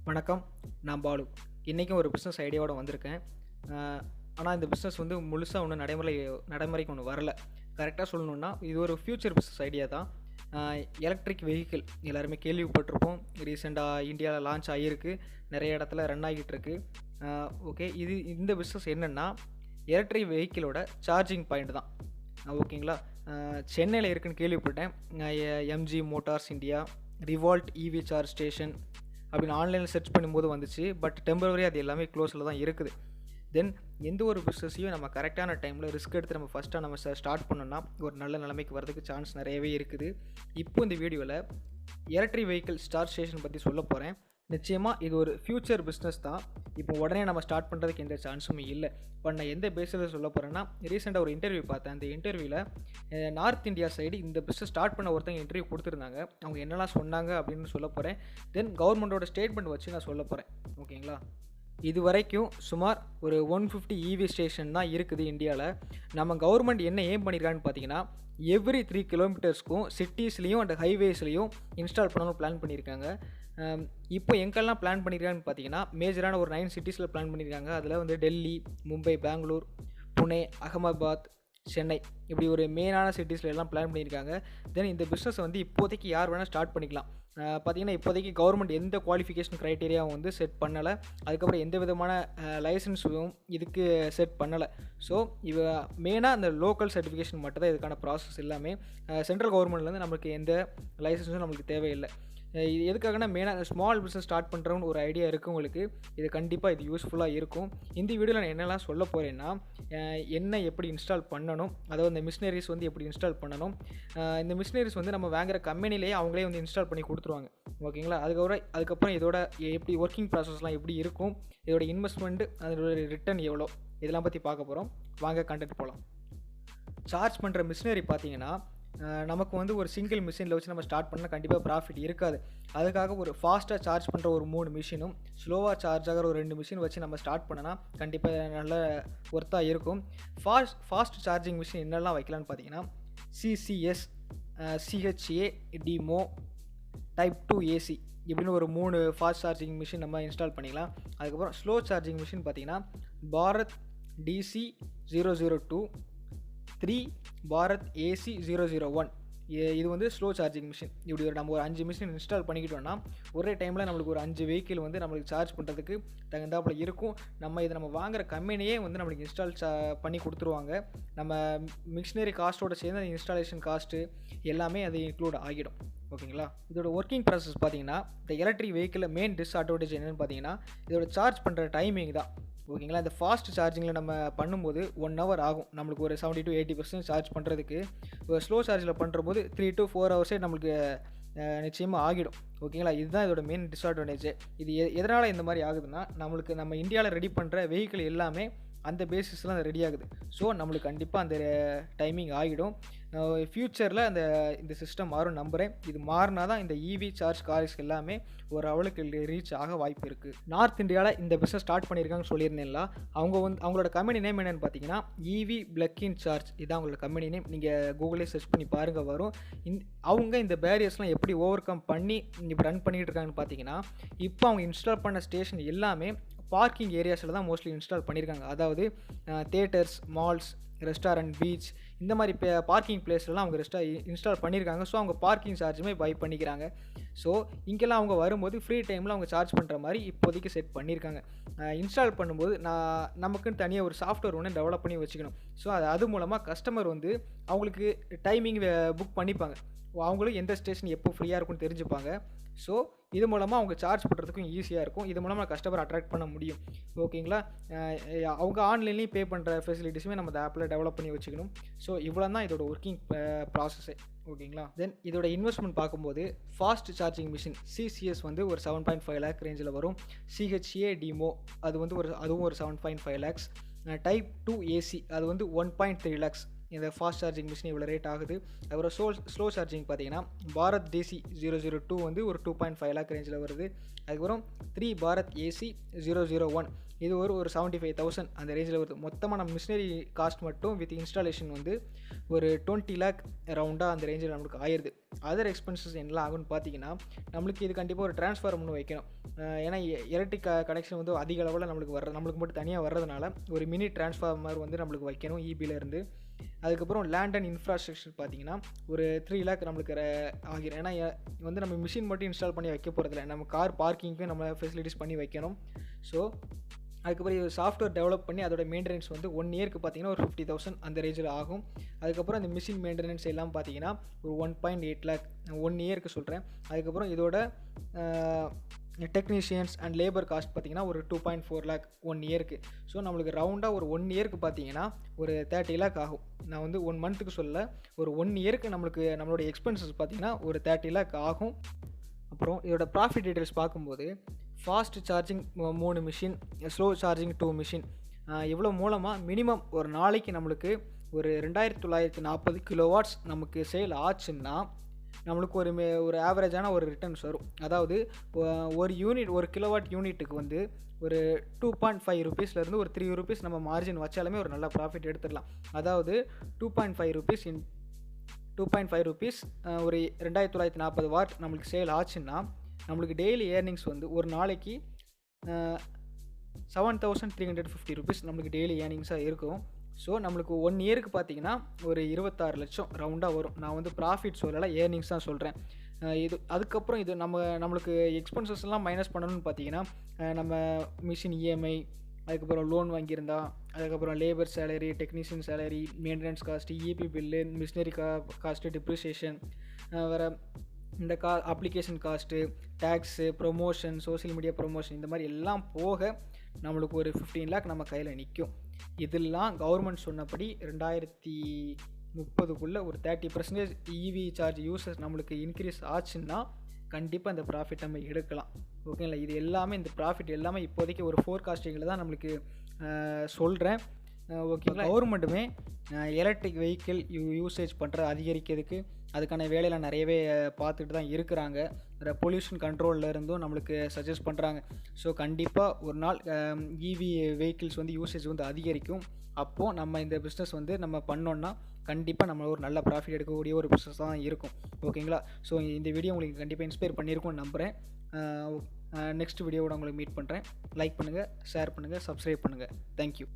வணக்கம். நான் பாலு. இன்றைக்கும் ஒரு பிஸ்னஸ் ஐடியாவோட வந்திருக்கேன். ஆனால் இந்த பிஸ்னஸ் வந்து முழுசாக ஒன்றும் நடைமுறைக்கு ஒன்று வரல. கரெக்டாக சொல்லணுன்னா இது ஒரு ஃப்யூச்சர் பிஸ்னஸ் ஐடியா தான். எலக்ட்ரிக் வெஹிக்கிள் எல்லாருமே கேள்விப்பட்டிருப்போம். ரீசெண்டாக இந்தியாவில் லான்ச் ஆகியிருக்கு, நிறைய இடத்துல ரன் ஆகிட்டு இருக்கு. ஓகே, இந்த பிஸ்னஸ் என்னென்னா எலக்ட்ரிக் வெஹிக்கிளோட சார்ஜிங் பாயிண்ட் தான். ஓகேங்களா. சென்னையில் இருக்குன்னு கேள்விப்பட்டேன். எம்ஜி மோட்டார்ஸ் இந்தியா, ரிவால்ட் இவி சார்ஜ் ஸ்டேஷன் அப்படின்னு ஆன்லைனில் சர்ச் பண்ணும்போது வந்துச்சு. பட் டெம்பரவரி அது எல்லாமே க்ளோஸில் தான் இருக்குது. தென் எந்த ஒரு பிஸ்னஸையும் நம்ம கரெக்டான டைமில் ரிஸ்க் எடுத்து நம்ம ஃபஸ்ட்டாக நம்ம ஸ்டார்ட் பண்ணோன்னா ஒரு நல்ல நிலைமைக்கு வரதுக்கு சான்ஸ் நிறையவே இருக்குது. இப்போ இந்த வீடியோவில் எலக்ட்ரிக் வெஹிக்கிள் சார்ஜ் ஸ்டேஷன் பற்றி சொல்ல போகிறேன். நிச்சயமாக இது ஒரு ஃப்யூச்சர் பிஸ்னஸ் தான். இப்போ உடனே நம்ம ஸ்டார்ட் பண்ணுறதுக்கு எந்த சான்ஸுமே இல்லை. இப்போ நான் எந்த பேஸில் சொல்ல போகிறேன்னா, ரீசெண்டாக ஒரு இன்டர்வியூ பார்த்தேன். அந்த இன்டர்வியூவில் நார்த் இந்தியா சைடு இந்த பிஸ்னஸ் ஸ்டார்ட் பண்ண ஒருத்தங்க இன்டர்வியூ கொடுத்துருந்தாங்க. அவங்க என்னெல்லாம் சொன்னாங்க அப்படின்னு சொல்ல போகிறேன். தென் கவர்மெண்ட்டோட ஸ்டேட்மெண்ட் வச்சு நான் சொல்ல போகிறேன். ஓகேங்களா. இது வரைக்கும் சுமார் ஒரு 150 இவி ஸ்டேஷன் தான் இருக்குது இந்தியாவில். நம்ம கவர்மெண்ட் என்ன ஏம் பண்ணியிருக்கான்னு பார்த்தீங்கன்னா, எவ்ரி 3 கிலோமீட்டர்ஸ்க்கும் சிட்டிஸ்லேயும் அண்ட் ஹைவேஸ்லேயும் இன்ஸ்டால் பண்ணணும்னு பிளான் பண்ணியிருக்காங்க. இப்போ எங்கெல்லாம் பிளான் பண்ணியிருக்காங்கன்னு பார்த்தீங்கன்னா, மேஜரான ஒரு 9 சிட்டிஸில் பிளான் பண்ணியிருக்காங்க. அதில் வந்து டெல்லி, மும்பை, பெங்களூர், புனே, அகமதாபாத், சென்னை, இப்படி ஒரு மெயினான சிட்டிஸில் எல்லாம் பிளான் பண்ணியிருக்காங்க. தென் இந்த பிஸ்னஸ் வந்து இப்போதைக்கு யார் வேணால் ஸ்டார்ட் பண்ணிக்கலாம். பார்த்திங்கன்னா இப்போதைக்கு கவர்மெண்ட் எந்த குவாலிஃபிகேஷன் க்ரைட்டீரியாவும் வந்து செட் பண்ணலை. அதுக்கப்புறம் எந்த விதமான லைசன்ஸும் இதுக்கு செட் பண்ணலை. ஸோ மெயினாக அந்த லோக்கல் சர்டிஃபிகேஷன் மட்டும் தான் இதுக்கான ப்ராசஸ் எல்லாமே. சென்ட்ரல் கவர்மெண்ட்லேருந்து நம்மளுக்கு எந்த லைசன்ஸும் நம்மளுக்கு தேவையில்லை. இது எதுக்காகனா மெயினாக ஸ்மால் பிஸ்னஸ் ஸ்டார்ட் பண்ணுறவன்னு ஒரு ஐடியா இருக்குது உங்களுக்கு. இது கண்டிப்பாக இது யூஸ்ஃபுல்லாக இருக்கும். இந்த வீடியோவில் நான் என்னெல்லாம் சொல்ல போகிறேன்னா, என்ன எப்படி இன்ஸ்டால் பண்ணணும், அதாவது இந்த மிஷினரிஸ் வந்து எப்படி இன்ஸ்டால் பண்ணணும். இந்த மிஷினரிஸ் வந்து நம்ம வாங்குகிற கம்பெனிலேயே அவங்களே வந்து இன்ஸ்டால் பண்ணி கொடுத்துருவாங்க. ஓகேங்களா. அதுக்கப்புறம் இதோட எப்படி ஒர்க்கிங் ப்ராசஸ்லாம் எப்படி இருக்கும், இதோட இன்வெஸ்ட்மெண்ட்டு, அதோட ரிட்டர்ன் எவ்வளோ, இதெல்லாம் பற்றி பார்க்க போகிறோம். வாங்க கண்டென்ட் போகலாம். சார்ஜ் பண்ணுற மிஷினரி பார்த்தீங்கன்னா, நமக்கு வந்து ஒரு சிங்கிள் மிஷினில் வச்சு நம்ம ஸ்டார்ட் பண்ணால் கண்டிப்பாக ப்ராஃபிட் இருக்காது. அதுக்காக ஒரு ஃபாஸ்ட்டாக சார்ஜ் பண்ணுற ஒரு 3 மிஷினும் ஸ்லோவாக சார்ஜ் ஆகிற ஒரு 2 மிஷின் வச்சு நம்ம ஸ்டார்ட் பண்ணனா கண்டிப்பாக நல்ல ஒர்த்தாக இருக்கும். ஃபாஸ்ட் சார்ஜிங் மிஷின் என்னெல்லாம் வைக்கலான்னு பார்த்தீங்கன்னா, CCS, CHA, demo, type 2 AC இப்படின்னு ஒரு 3 ஃபாஸ்ட் சார்ஜிங் மிஷின் நம்ம இன்ஸ்டால் பண்ணிக்கலாம். அதுக்கப்புறம் ஸ்லோ சார்ஜிங் மிஷின் பார்த்தீங்கன்னா, பாரத் DC 002, 3 பாரத் AC 001. இது வந்து ஸ்லோ சார்ஜிங் மிஷின். இப்படி நம்ம ஒரு 5 மிஷின் இன்ஸ்டால் பண்ணிக்கிட்டோம்னா ஒரே டைமில் நம்மளுக்கு ஒரு 5 வெஹிக்கிள் வந்து நம்மளுக்கு சார்ஜ் பண்ணுறதுக்கு தகுந்தாப்பில் இருக்கும். நம்ம வாங்குகிற கம்பெனியே வந்து நம்மளுக்கு இன்ஸ்டால் பண்ணி கொடுத்துருவாங்க. நம்ம மிஷினரி காஸ்ட்டோட சேர்ந்து அந்த இன்ஸ்டாலேஷன் காஸ்ட்டு எல்லாமே அது இன்க்ளூட் ஆகிடும். ஓகேங்களா. இதோட ஒர்க்கிங் ப்ராசஸ் பார்த்தீங்கன்னா, இந்த எலக்ட்ரிக் வெஹிக்கிளில் மெயின் டிஸ்அட்வான்டேஜ் என்னென்னு பார்த்தீங்கன்னா, இதோட சார்ஜ் பண்ணுற டைமிங் தான். ஓகேங்களா. இந்த ஃபாஸ்ட் சார்ஜிங்கில் நம்ம பண்ணும்போது 1 hour ஆகும் நம்மளுக்கு ஒரு 70 to 80% சார்ஜ் பண்ணுறதுக்கு. ஒரு ஸ்லோ சார்ஜில் பண்ணுறபோது 3 to 4 hours நம்மளுக்கு நிச்சயமாக ஆகிடும். ஓகேங்களா. இதுதான் இதோட மெயின் டிஸ்அட்வான்டேஜ். இது எதனால் இந்த மாதிரி ஆகுதுன்னா, நம்ம இந்தியாவில் ரெடி பண்ணுற வெஹிக்கிள் எல்லாமே அந்த பேசிஸ்லாம் ரெடி ஆகுது. ஸோ நம்மளுக்கு கண்டிப்பாக அந்த டைமிங் ஆகிடும். ஃப்யூச்சரில் இந்த சிஸ்டம் மாறும் நம்புகிறேன். இது மாறினா தான் இந்த இவி சார்ஜ் கார்ஸ் எல்லாமே ஒரு அவளுக்கு ரீச் ஆக வாய்ப்பு இருக்குது. நார்த் இந்தியாவில் இந்த பிஸ்னஸ் ஸ்டார்ட் பண்ணியிருக்காங்கன்னு சொல்லியிருந்தேன்ல, அவங்களோட கம்பெனி நேம் என்னென்னு பார்த்தீங்கன்னா, இவி பிளக்கின் சார்ஜ். இதுதான் அவங்களோட கம்பெனி நேம். நீங்கள் கூகுளே சர்ச் பண்ணி பாருங்கள் வரும். அவங்க இந்த பேரியர்ஸ்லாம் எப்படி ஓவர் கம் பண்ணி இப்போ ரன் பண்ணிகிட்டு இருக்காங்கன்னு பார்த்தீங்கன்னா, இப்போ அவங்க இன்ஸ்டால் பண்ண ஸ்டேஷன் எல்லாமே பார்க்கிங் ஏரியாஸில் தான் மோஸ்ட்லி இன்ஸ்டால் பண்ணியிருக்காங்க. அதாவது தியேட்டர்ஸ், மால்ஸ், ரெஸ்டாரண்ட், பீச், இந்த மாதிரி பார்க்கிங் பிளேஸ்லாம் அவங்க இன்ஸ்டால் பண்ணியிருக்காங்க. ஸோ அவங்க பார்க்கிங் சார்ஜுமே பை பண்ணிக்கிறாங்க. ஸோ இங்கெல்லாம் அவங்க வரும்போது ஃப்ரீ டைமில் அவங்க சார்ஜ் பண்ணுற மாதிரி இப்போதைக்கு செட் பண்ணியிருக்காங்க. இன்ஸ்டால் பண்ணும்போது நமக்குன்னு தனியாக ஒரு சாஃப்ட்வேர் ஒன்று டெவலப் பண்ணி வச்சுக்கணும். ஸோ அது மூலமாக கஸ்டமர் வந்து அவங்களுக்கு டைமிங் புக் பண்ணிப்பாங்க. அவங்களும் எந்த ஸ்டேஷன் எப்போ ஃப்ரீயாக இருக்கும்னு தெரிஞ்சுப்பாங்க. ஸோ இது மூலமாக அவங்க சார்ஜ் பண்ணுறதுக்கும் ஈஸியாக இருக்கும். இது மூலமாக கஸ்டமர் அட்ராக்ட் பண்ண முடியும். ஓகேங்களா. அவங்க ஆன்லைன்லேயும் பே பண்ணுற ஃபெசிலிட்டிஸுமே நம்ம இந்த ஆப்பில் டெவலப் பண்ணி வச்சுக்கணும். ஸோ இவ்வளோ தான் இதோட ஒர்க்கிங் ப்ராசஸ்ஸே. ஓகேங்களா. தென் இதோட இன்வெஸ்ட்மெண்ட் பார்க்கும்போது ஃபாஸ்ட் சார்ஜிங் மிஷின் சிசிஎஸ் வந்து ஒரு 7.5 lakh ரேஞ்சில் வரும். சிஹெச்ஏ டிமோ அதுவும் ஒரு 7.5 lakhs. டைப் 2 ஏசி அது வந்து 1.3 lakhs. இந்த ஃபாஸ்ட் சார்ஜிங் மிஷின் இவ்வளோ ரேட் ஆகுது. அப்புறம் ஸ்லோ சார்ஜிங் பார்த்தீங்கன்னா, பாரத் DC 002 வந்து ஒரு 2.5 lakh ரேஞ்சில் வருது. அதுக்கப்புறம் 3 பாரத் AC 001 இது ஒரு 75,000 அந்த ரேஞ்சில் வருது. மொத்தமாக நம்ம மிஷினரி காஸ்ட் மட்டும் வித் இன்ஸ்டாலேஷன் வந்து ஒரு 20 lakh ரவுண்டாக அந்த ரேஞ்சில் நம்மளுக்கு ஆயிடுது. அதர் எக்ஸ்பென்சஸ் என்னலாம் ஆகும்னு பார்த்தீங்கன்னா, நம்மளுக்கு இது கண்டிப்பாக ஒரு டிரான்ஸ்ஃபார்மர்னு வைக்கணும். ஏன்னா எலக்ட்ரிக் கனெக்ஷன் வந்து அதிக அளவில் நம்மளுக்கு மட்டும் தனியாக வர்றதுனால ஒரு மினி டிரான்ஸ்ஃபார்மர் வந்து நம்மளுக்கு வைக்கணும் இபியிலேருந்து. அதுக்கப்புறம் லேண்ட் அண்ட் இன்ஃப்ராஸ்ட்ரக்சர் பார்த்தீங்கன்னா ஒரு 3 lakh நம்மளுக்கு ஆகிரும். ஏன்னா வந்து நம்ம மிஷின் மட்டும் இன்ஸ்டால் பண்ணி வைக்க போகிறதில்ல, நம்ம கார் பார்க்கிங்க்கும் நம்ம ஃபெசிலிட்டிஸ் பண்ணி வைக்கணும். ஸோ அதுக்கப்புறம் சாஃப்ட்வேர் டெவலப் பண்ணி அதோட மெயின்டெனன்ஸ் வந்து 1 இயருக்கு பார்த்தீங்கன்னா ஒரு 50,000 அந்த ரேஞ்சில் ஆகும். அதுக்கப்புறம் அந்த மிஷின் மெயின்டெனன்ஸ் எல்லாம் பார்த்தீங்கன்னா ஒரு 1.8 lakh 1 இயருக்கு சொல்கிறேன். அதுக்கப்புறம் இதோட டெக்னீஷியன்ஸ் அண்ட் லேபர் காஸ்ட் பார்த்தீங்கன்னா ஒரு 2.4 lakh 1 இயருக்கு. ஸோ நம்மளுக்கு ரவுண்டாக ஒரு 1 இயருக்கு பார்த்தீங்கன்னா ஒரு 30 lakh ஆகும். நான் வந்து 1 மந்த்துக்கு சொல்ல, ஒரு 1 இயருக்கு நம்மளோட எக்ஸ்பென்சஸ் பார்த்தீங்கன்னா ஒரு 30 lakh ஆகும். அப்புறம் இதோட ப்ராஃபிட் டீட்டெயில்ஸ் பார்க்கும்போது fast charging 3 machine, slow charging 2 machine, இவ்வளோ மூலமாக மினிமம் ஒரு நாளைக்கு நம்மளுக்கு ஒரு 2940 kW நமக்கு சேல் ஆச்சுன்னா நம்மளுக்கு ஒரு ஆவரேஜான ஒரு ரிட்டர்ன்ஸ் வரும். அதாவது ஒரு கிலோவாட் யூனிட்டுக்கு வந்து ஒரு 2.5 rupeesலேருந்து ஒரு 3 rupees நம்ம மார்ஜின் வச்சாலுமே ஒரு நல்ல ப்ராஃபிட் எடுத்துடலாம். அதாவது 2.5 rupees ஒரு 2940 வாட் நம்மளுக்கு சேல் ஆச்சுன்னா நம்மளுக்கு டெய்லி ஏர்னிங்ஸ் வந்து ஒரு நாளைக்கு 7,350 rupees நம்மளுக்கு டெய்லி ஏர்னிங்ஸாக இருக்கும். ஸோ நம்மளுக்கு 1 இயருக்கு பார்த்தீங்கன்னா ஒரு 26 லட்சம் ரவுண்டாக வரும். நான் வந்து ப்ராஃபிட் சொல்லலை, ஏர்னிங்ஸ் தான் சொல்கிறேன். அதுக்கப்புறம் இது நம்மளுக்கு எக்ஸ்பென்சஸ்லாம் மைனஸ் பண்ணணும்னு பார்த்தீங்கன்னா, நம்ம மிஷின் இஎம்ஐ, அதுக்கப்புறம் லோன் வாங்கியிருந்தா, அதுக்கப்புறம் labour salary, technician salary, maintenance cost, EB bill, machinery cost, depreciation, வேறு இந்த application cost, tax, promotion, social media promotion, இந்த மாதிரி எல்லாம் போக நம்மளுக்கு ஒரு 15 lakh நம்ம கையில் நிற்கும். இதெல்லாம் கவர்மெண்ட் சொன்னபடி 2030 ஒரு 30% இவி சார்ஜ் யூசர்ஸ் நம்மளுக்கு இன்க்ரீஸ் ஆச்சுன்னா கண்டிப்பாக இந்த ப்ராஃபிட் நம்ம எடுக்கலாம். ஓகேங்களா? இது எல்லாமே, இந்த ப்ராஃபிட் எல்லாமே இப்போதைக்கு ஒரு ஃபோர்காஸ்டிங்கில் தான் நம்மளுக்கு சொல்கிறேன். ஓகேங்களா? கவர்மெண்ட்டுமே எலக்ட்ரிக் வெஹிக்கிள் யூசேஜ் அதிகரிக்கிறதுக்கு அதுக்கான வேலையெல்லாம் நிறையவே பார்த்துட்டு தான் இருக்கிறாங்க. பொல்யூஷன் கண்ட்ரோலில் இருந்தும் நம்மளுக்கு சஜஸ்ட் பண்ணுறாங்க. ஸோ கண்டிப்பாக ஒரு நாள் இவி வெஹிக்கிள்ஸ் வந்து யூசேஜ் வந்து அதிகரிக்கும். அப்போது நம்ம இந்த பிஸ்னஸ் வந்து நம்ம பண்ணோன்னா கண்டிப்பாக நம்ம ஒரு நல்ல ப்ராஃபிட் எடுக்கக்கூடிய ஒரு பிஸ்னஸ் தான் இருக்கும். ஓகேங்களா? ஸோ இந்த வீடியோ உங்களுக்கு கண்டிப்பாக இன்ஸ்பயர் பண்ணியிருக்கும்னு நம்புகிறேன். நெக்ஸ்ட் வீடியோவோட உங்களுக்கு மீட் பண்ணுறேன். லைக் பண்ணுங்கள், ஷேர் பண்ணுங்கள், சப்ஸ்கிரைப் பண்ணுங்கள். தேங்க்யூ.